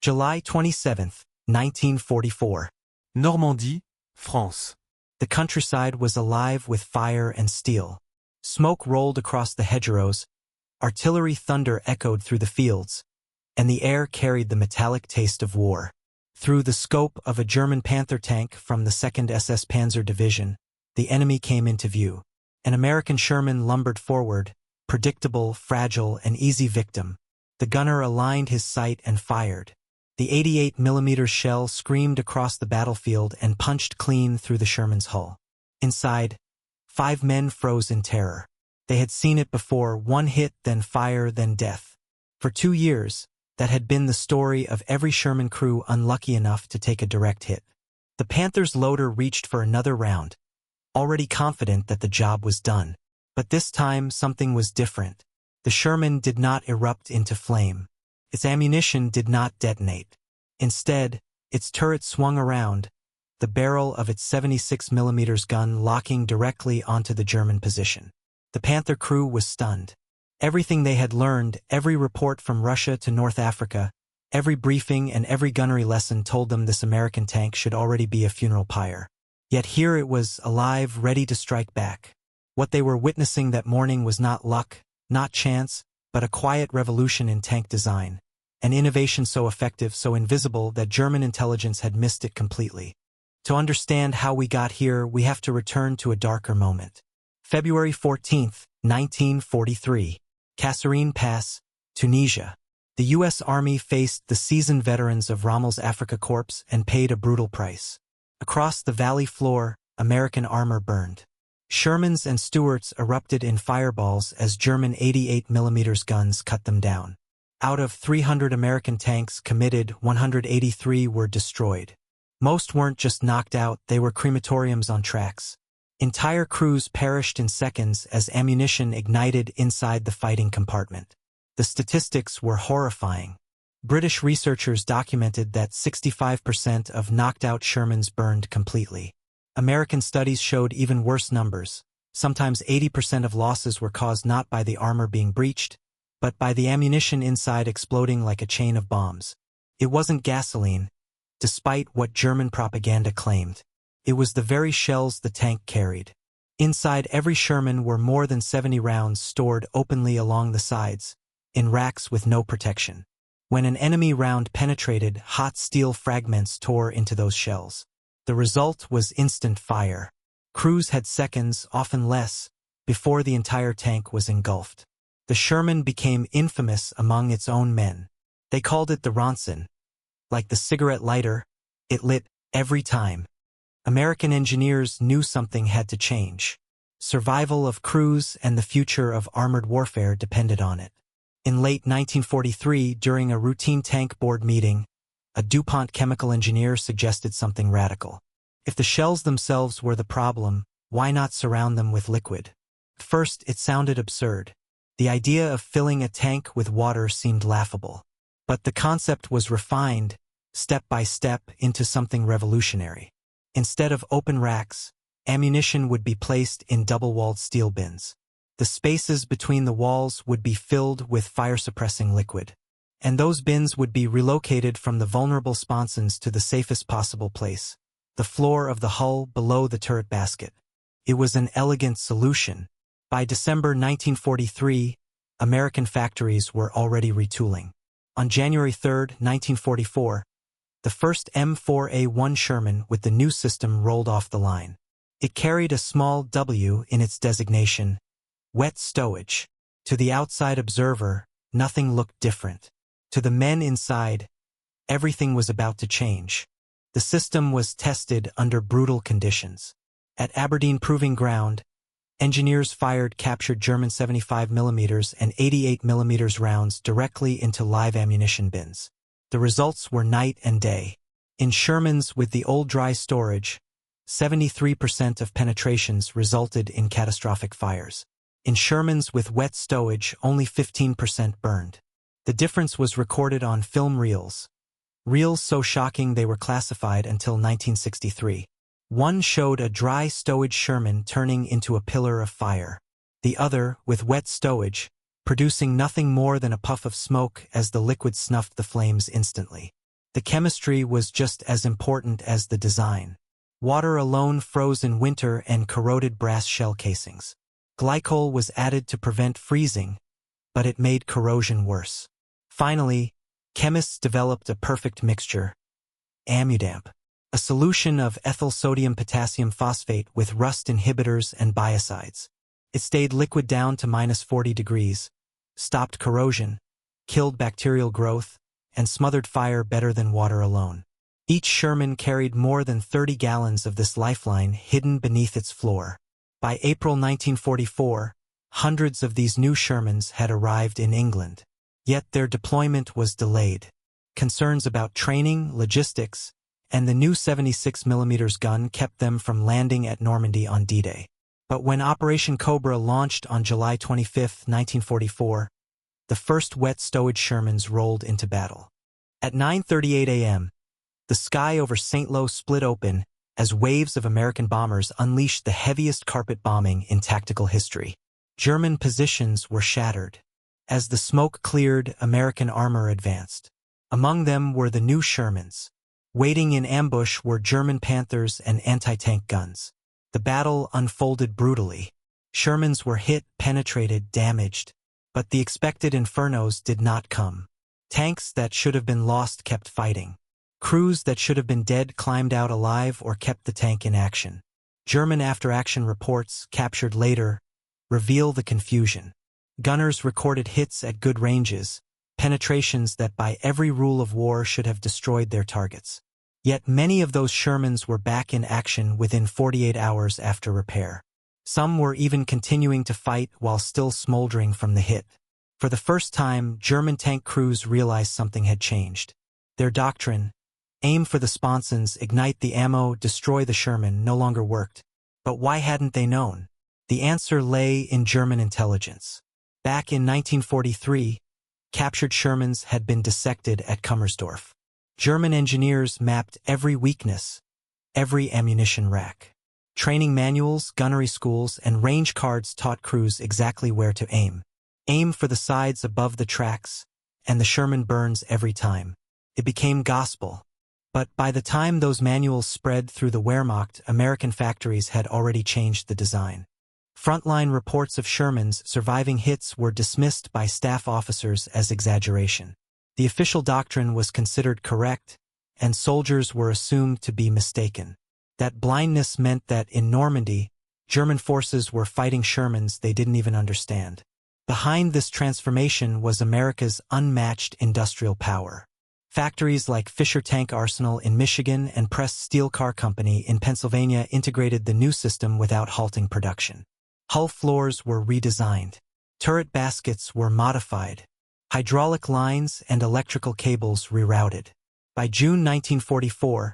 July 27, 1944. Normandy, France. The countryside was alive with fire and steel. Smoke rolled across the hedgerows, artillery thunder echoed through the fields, and the air carried the metallic taste of war. Through the scope of a German Panther tank from the 2nd SS Panzer Division, the enemy came into view. An American Sherman lumbered forward, predictable, fragile, and easy victim. The gunner aligned his sight and fired. The 88mm shell screamed across the battlefield and punched clean through the Sherman's hull. Inside, 5 men froze in terror. They had seen it before: one hit, then fire, then death. For 2 years, that had been the story of every Sherman crew unlucky enough to take a direct hit. The Panthers' loader reached for another round, already confident that the job was done. But this time something was different. The Sherman did not erupt into flame. Its ammunition did not detonate. Instead, its turret swung around, the barrel of its 76mm gun locking directly onto the German position. The Panther crew was stunned. Everything they had learned, every report from Russia to North Africa, every briefing and every gunnery lesson told them this American tank should already be a funeral pyre. Yet here it was, alive, ready to strike back. What they were witnessing that morning was not luck, not chance, but a quiet revolution in tank design. An innovation so effective, so invisible, that German intelligence had missed it completely. To understand how we got here, we have to return to a darker moment. February 14, 1943. Kasserine Pass, Tunisia. The U.S. Army faced the seasoned veterans of Rommel's Afrika Korps and paid a brutal price. Across the valley floor, American armor burned. Shermans and Stuarts erupted in fireballs as German 88mm guns cut them down. Out of 300 American tanks committed, 183 were destroyed. Most weren't just knocked out, they were crematoriums on tracks. Entire crews perished in seconds as ammunition ignited inside the fighting compartment. The statistics were horrifying. British researchers documented that 65% of knocked-out Shermans burned completely. American studies showed even worse numbers. Sometimes 80% of losses were caused not by the armor being breached, but by the ammunition inside exploding like a chain of bombs. It wasn't gasoline, despite what German propaganda claimed. It was the very shells the tank carried. Inside every Sherman were more than 70 rounds stored openly along the sides, in racks with no protection. When an enemy round penetrated, hot steel fragments tore into those shells. The result was instant fire. Crews had seconds, often less, before the entire tank was engulfed. The Sherman became infamous among its own men. They called it the Ronson. Like the cigarette lighter, it lit every time. American engineers knew something had to change. Survival of crews and the future of armored warfare depended on it. In late 1943, during a routine tank board meeting, a DuPont chemical engineer suggested something radical. If the shells themselves were the problem, why not surround them with liquid? At first, it sounded absurd. The idea of filling a tank with water seemed laughable. But the concept was refined, step by step, into something revolutionary. Instead of open racks, ammunition would be placed in double-walled steel bins. The spaces between the walls would be filled with fire-suppressing liquid. And those bins would be relocated from the vulnerable sponsons to the safest possible place, the floor of the hull below the turret basket. It was an elegant solution. By December 1943, American factories were already retooling. On January 3, 1944, the first M4A1 Sherman with the new system rolled off the line. It carried a small W in its designation, wet stowage. To the outside observer, nothing looked different. To the men inside, everything was about to change. The system was tested under brutal conditions. At Aberdeen Proving Ground, engineers fired captured German 75mm and 88mm rounds directly into live ammunition bins. The results were night and day. In Shermans with the old dry storage, 73% of penetrations resulted in catastrophic fires. In Shermans with wet stowage, only 15% burned. The difference was recorded on film reels. Reels so shocking they were classified until 1963. One showed a dry stowage Sherman turning into a pillar of fire. The other, with wet stowage, producing nothing more than a puff of smoke as the liquid snuffed the flames instantly. The chemistry was just as important as the design. Water alone froze in winter and corroded brass shell casings. Glycol was added to prevent freezing, but it made corrosion worse. Finally, chemists developed a perfect mixture, Amudamp, a solution of ethyl sodium potassium phosphate with rust inhibitors and biocides. It stayed liquid down to -40 degrees, stopped corrosion, killed bacterial growth, and smothered fire better than water alone. Each Sherman carried more than 30 gallons of this lifeline hidden beneath its floor. By April 1944, hundreds of these new Shermans had arrived in England. Yet their deployment was delayed. Concerns about training, logistics, and the new 76mm gun kept them from landing at Normandy on D-Day. But when Operation Cobra launched on July 25, 1944, the first wet stowage Shermans rolled into battle. At 9:38 a.m., the sky over St. Lo split open as waves of American bombers unleashed the heaviest carpet bombing in tactical history. German positions were shattered. As the smoke cleared, American armor advanced. Among them were the new Shermans. Waiting in ambush were German Panthers and anti-tank guns. The battle unfolded brutally. Shermans were hit, penetrated, damaged. But the expected infernos did not come. Tanks that should have been lost kept fighting. Crews that should have been dead climbed out alive or kept the tank in action. German after-action reports, captured later, reveal the confusion. Gunners recorded hits at good ranges, penetrations that by every rule of war should have destroyed their targets. Yet many of those Shermans were back in action within 48 hours after repair. Some were even continuing to fight while still smoldering from the hit. For the first time, German tank crews realized something had changed. Their doctrine, aim for the sponsons, ignite the ammo, destroy the Sherman, no longer worked. But why hadn't they known? The answer lay in German intelligence. Back in 1943, captured Shermans had been dissected at Kummersdorf. German engineers mapped every weakness, every ammunition rack. Training manuals, gunnery schools, and range cards taught crews exactly where to aim. Aim for the sides above the tracks, and the Sherman burns every time. It became gospel. But by the time those manuals spread through the Wehrmacht, American factories had already changed the design. Frontline reports of Shermans surviving hits were dismissed by staff officers as exaggeration. The official doctrine was considered correct, and soldiers were assumed to be mistaken. That blindness meant that in Normandy, German forces were fighting Shermans they didn't even understand. Behind this transformation was America's unmatched industrial power. Factories like Fisher Tank Arsenal in Michigan and Press Steel Car Company in Pennsylvania integrated the new system without halting production. Hull floors were redesigned. Turret baskets were modified. Hydraulic lines and electrical cables rerouted. By June 1944,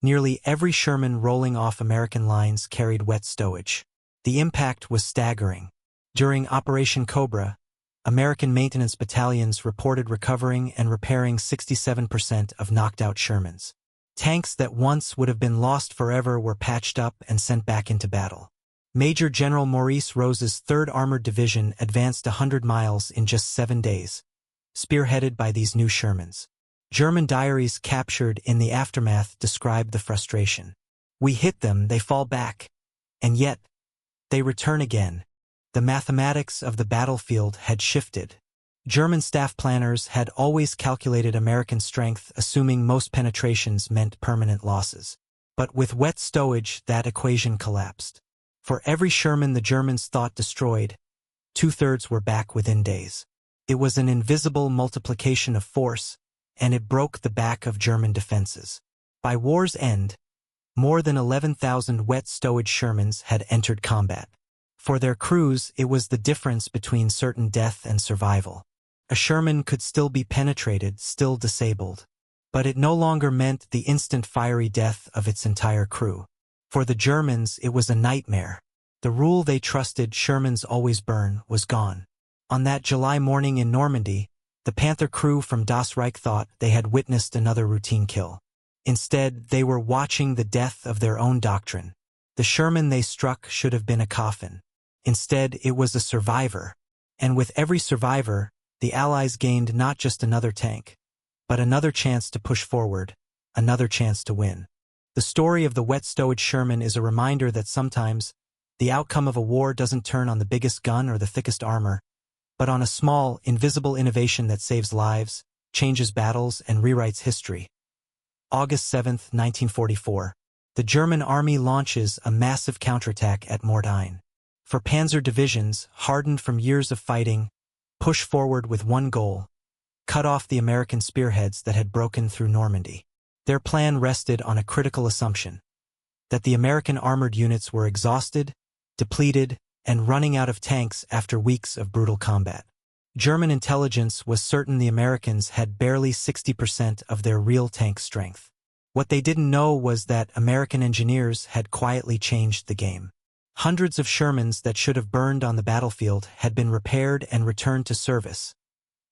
nearly every Sherman rolling off American lines carried wet stowage. The impact was staggering. During Operation Cobra, American maintenance battalions reported recovering and repairing 67% of knocked-out Shermans. Tanks that once would have been lost forever were patched up and sent back into battle. Major General Maurice Rose's 3rd Armored Division advanced 100 miles in just 7 days, spearheaded by these new Shermans. German diaries captured in the aftermath describe the frustration. We hit them, they fall back. And yet, they return again. The mathematics of the battlefield had shifted. German staff planners had always calculated American strength, assuming most penetrations meant permanent losses. But with wet stowage, that equation collapsed. For every Sherman the Germans thought destroyed, 2/3 were back within days. It was an invisible multiplication of force, and it broke the back of German defenses. By war's end, more than 11,000 wet stowage Shermans had entered combat. For their crews, it was the difference between certain death and survival. A Sherman could still be penetrated, still disabled. But it no longer meant the instant fiery death of its entire crew. For the Germans, it was a nightmare. The rule they trusted, Shermans always burn, was gone. On that July morning in Normandy, the Panther crew from Das Reich thought they had witnessed another routine kill. Instead, they were watching the death of their own doctrine. The Sherman they struck should have been a coffin. Instead, it was a survivor. And with every survivor, the Allies gained not just another tank, but another chance to push forward, another chance to win. The story of the wet-stowage Sherman is a reminder that sometimes the outcome of a war doesn't turn on the biggest gun or the thickest armor, but on a small, invisible innovation that saves lives, changes battles, and rewrites history. August 7, 1944. The German army launches a massive counterattack at Mortain. For Panzer divisions, hardened from years of fighting, push forward with one goal: cut off the American spearheads that had broken through Normandy. Their plan rested on a critical assumption: that the American armored units were exhausted, depleted, and running out of tanks after weeks of brutal combat. German intelligence was certain the Americans had barely 60% of their real tank strength. What they didn't know was that American engineers had quietly changed the game. Hundreds of Shermans that should have burned on the battlefield had been repaired and returned to service,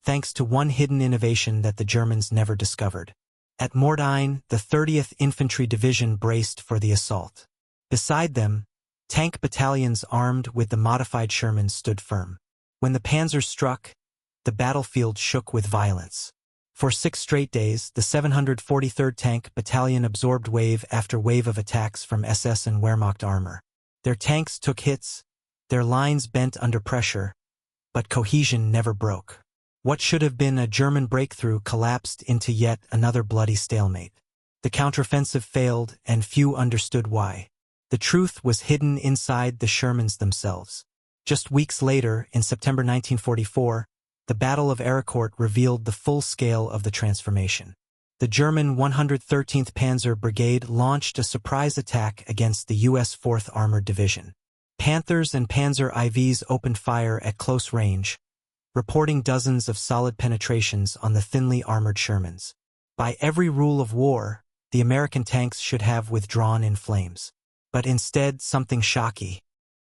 thanks to one hidden innovation that the Germans never discovered. At Mortain, the 30th Infantry Division braced for the assault. Beside them, tank battalions armed with the modified Shermans stood firm. When the Panthers struck, the battlefield shook with violence. For 6 straight days, the 743rd Tank Battalion absorbed wave after wave of attacks from SS and Wehrmacht armor. Their tanks took hits, their lines bent under pressure, but cohesion never broke. What should have been a German breakthrough collapsed into yet another bloody stalemate. The counteroffensive failed, and few understood why. The truth was hidden inside the Shermans themselves. Just weeks later, in September 1944, the Battle of Arracourt revealed the full scale of the transformation. The German 113th Panzer Brigade launched a surprise attack against the U.S. 4th Armored Division. Panthers and Panzer IVs opened fire at close range, reporting dozens of solid penetrations on the thinly armored Shermans. By every rule of war, the American tanks should have withdrawn in flames. But instead, something shocking.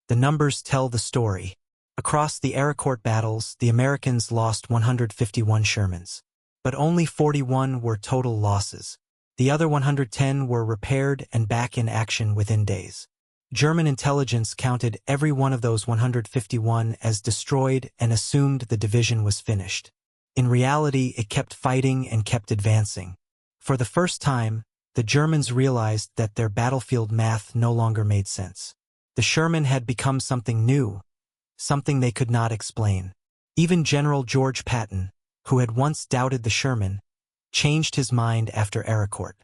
The numbers tell the story. Across the Arracourt battles, the Americans lost 151 Shermans. But only 41 were total losses. The other 110 were repaired and back in action within days. German intelligence counted every one of those 151 as destroyed and assumed the division was finished. In reality, it kept fighting and kept advancing. For the first time, the Germans realized that their battlefield math no longer made sense. The Sherman had become something new, something they could not explain. Even General George Patton, who had once doubted the Sherman, changed his mind after Arracourt.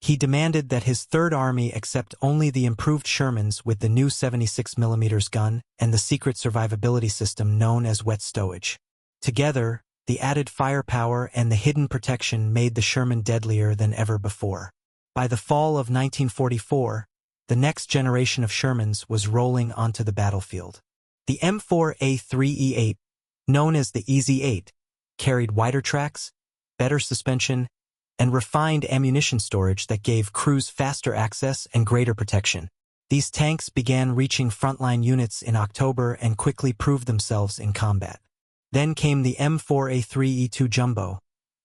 He demanded that his Third Army accept only the improved Shermans with the new 76mm gun and the secret survivability system known as wet stowage. Together, the added firepower and the hidden protection made the Sherman deadlier than ever before. By the fall of 1944, the next generation of Shermans was rolling onto the battlefield. The M4A3E8, known as the EZ-8, carried wider tracks, better suspension, and refined ammunition storage that gave crews faster access and greater protection. These tanks began reaching frontline units in October and quickly proved themselves in combat. Then came the M4A3E2 Jumbo,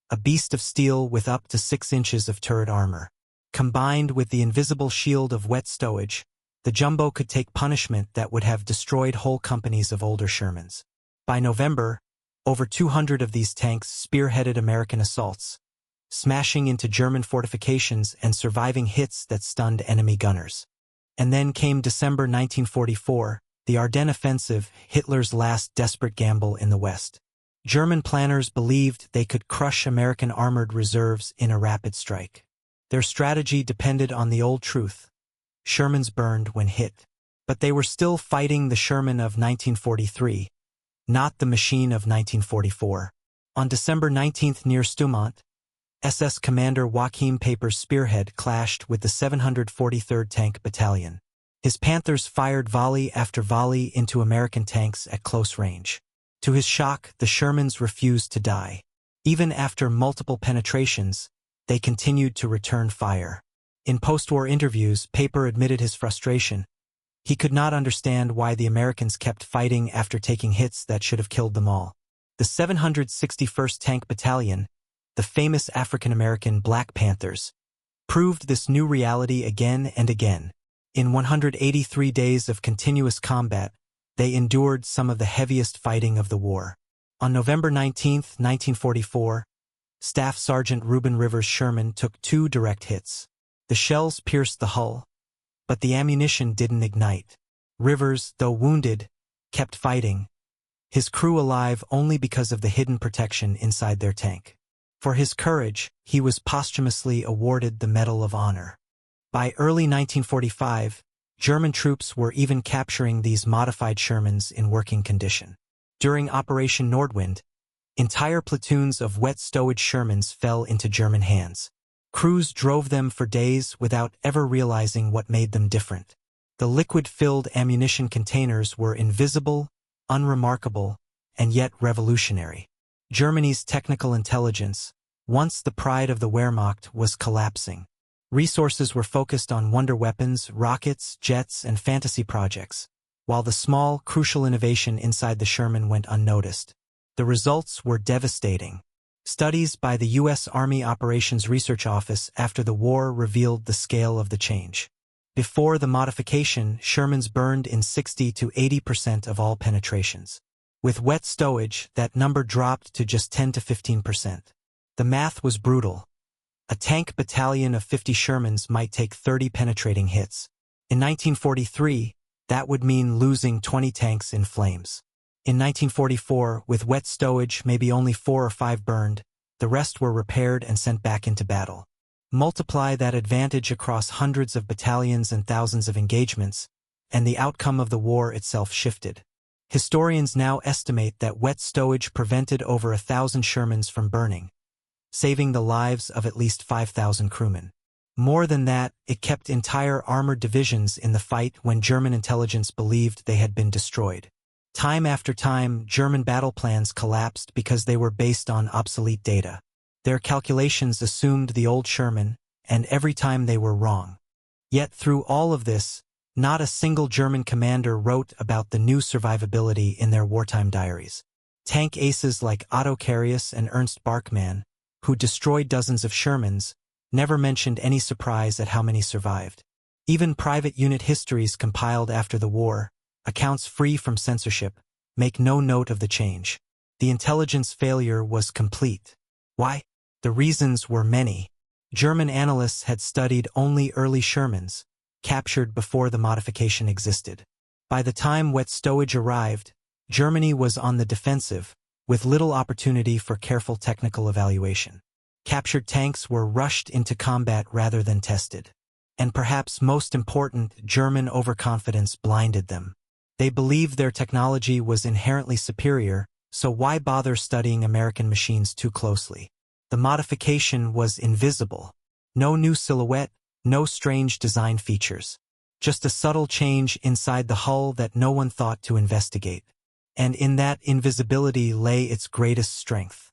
a beast of steel with up to 6 inches of turret armor. Combined with the invisible shield of wet stowage, the Jumbo could take punishment that would have destroyed whole companies of older Shermans. By November, over 200 of these tanks spearheaded American assaults, smashing into German fortifications and surviving hits that stunned enemy gunners. And then came December 1944, the Ardennes offensive, Hitler's last desperate gamble in the West. German planners believed they could crush American armored reserves in a rapid strike. Their strategy depended on the old truth: Shermans burned when hit. But they were still fighting the Sherman of 1943, not the machine of 1944. On December 19 near Stoumont, SS Commander Joachim Paper's spearhead clashed with the 743rd Tank Battalion. His Panthers fired volley after volley into American tanks at close range. To his shock, the Shermans refused to die. Even after multiple penetrations, they continued to return fire. In post-war interviews, Paper admitted his frustration. He could not understand why the Americans kept fighting after taking hits that should have killed them all. The 761st Tank Battalion, the famous African-American Black Panthers, proved this new reality again and again. In 183 days of continuous combat, they endured some of the heaviest fighting of the war. On November 19, 1944, Staff Sergeant Reuben Rivers Sherman took 2 direct hits. The shells pierced the hull, but the ammunition didn't ignite. Rivers, though wounded, kept fighting, his crew alive only because of the hidden protection inside their tank. For his courage, he was posthumously awarded the Medal of Honor. By early 1945, German troops were even capturing these modified Shermans in working condition. During Operation Nordwind, entire platoons of wet stowage Shermans fell into German hands. Crews drove them for days without ever realizing what made them different. The liquid-filled ammunition containers were invisible, unremarkable, and yet revolutionary. Germany's technical intelligence, once the pride of the Wehrmacht, was collapsing. Resources were focused on wonder weapons, rockets, jets, and fantasy projects, while the small, crucial innovation inside the Sherman went unnoticed. The results were devastating. Studies by the U.S. Army Operations Research Office after the war revealed the scale of the change. Before the modification, Shermans burned in 60 to 80% of all penetrations. With wet stowage, that number dropped to just 10 to 15%. The math was brutal. A tank battalion of 50 Shermans might take 30 penetrating hits. In 1943, that would mean losing 20 tanks in flames. In 1944, with wet stowage, maybe only 4 or 5 burned, the rest were repaired and sent back into battle. Multiply that advantage across hundreds of battalions and thousands of engagements, and the outcome of the war itself shifted. Historians now estimate that wet stowage prevented over 1,000 Shermans from burning, saving the lives of at least 5,000 crewmen. More than that, it kept entire armored divisions in the fight when German intelligence believed they had been destroyed. Time after time, German battle plans collapsed because they were based on obsolete data. Their calculations assumed the old Sherman, and every time they were wrong. Yet through all of this, not a single German commander wrote about the new survivability in their wartime diaries. Tank aces like Otto Carius and Ernst Barkmann, who destroyed dozens of Shermans, never mentioned any surprise at how many survived. Even private unit histories compiled after the war, accounts free from censorship, make no note of the change. The intelligence failure was complete. Why? The reasons were many. German analysts had studied only early Shermans, captured before the modification existed. By the time wet stowage arrived, Germany was on the defensive, with little opportunity for careful technical evaluation. Captured tanks were rushed into combat rather than tested. And perhaps most important, German overconfidence blinded them. They believed their technology was inherently superior, so why bother studying American machines too closely? The modification was invisible. No new silhouette, no strange design features. Just a subtle change inside the hull that no one thought to investigate. And in that invisibility lay its greatest strength.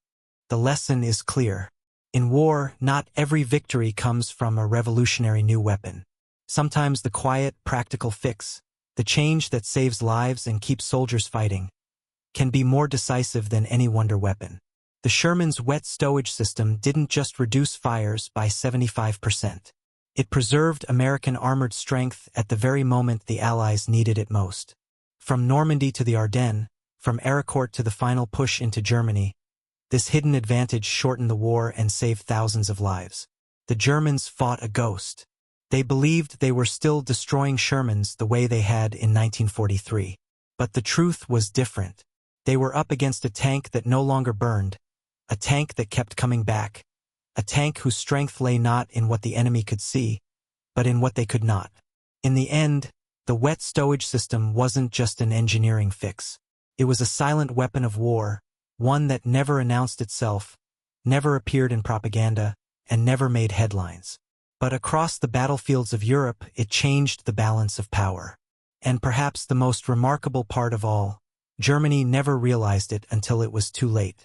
The lesson is clear. In war, not every victory comes from a revolutionary new weapon. Sometimes the quiet, practical fix, the change that saves lives and keeps soldiers fighting, can be more decisive than any wonder weapon. The Sherman's wet stowage system didn't just reduce fires by 75%. It preserved American armored strength at the very moment the Allies needed it most. From Normandy to the Ardennes, from Arracourt to the final push into Germany, this hidden advantage shortened the war and saved thousands of lives. The Germans fought a ghost. They believed they were still destroying Shermans the way they had in 1943. But the truth was different. They were up against a tank that no longer burned, a tank that kept coming back, a tank whose strength lay not in what the enemy could see, but in what they could not. In the end, the wet stowage system wasn't just an engineering fix. It was a silent weapon of war, one that never announced itself, never appeared in propaganda, and never made headlines. But across the battlefields of Europe, it changed the balance of power. And perhaps the most remarkable part of all, Germany never realized it until it was too late.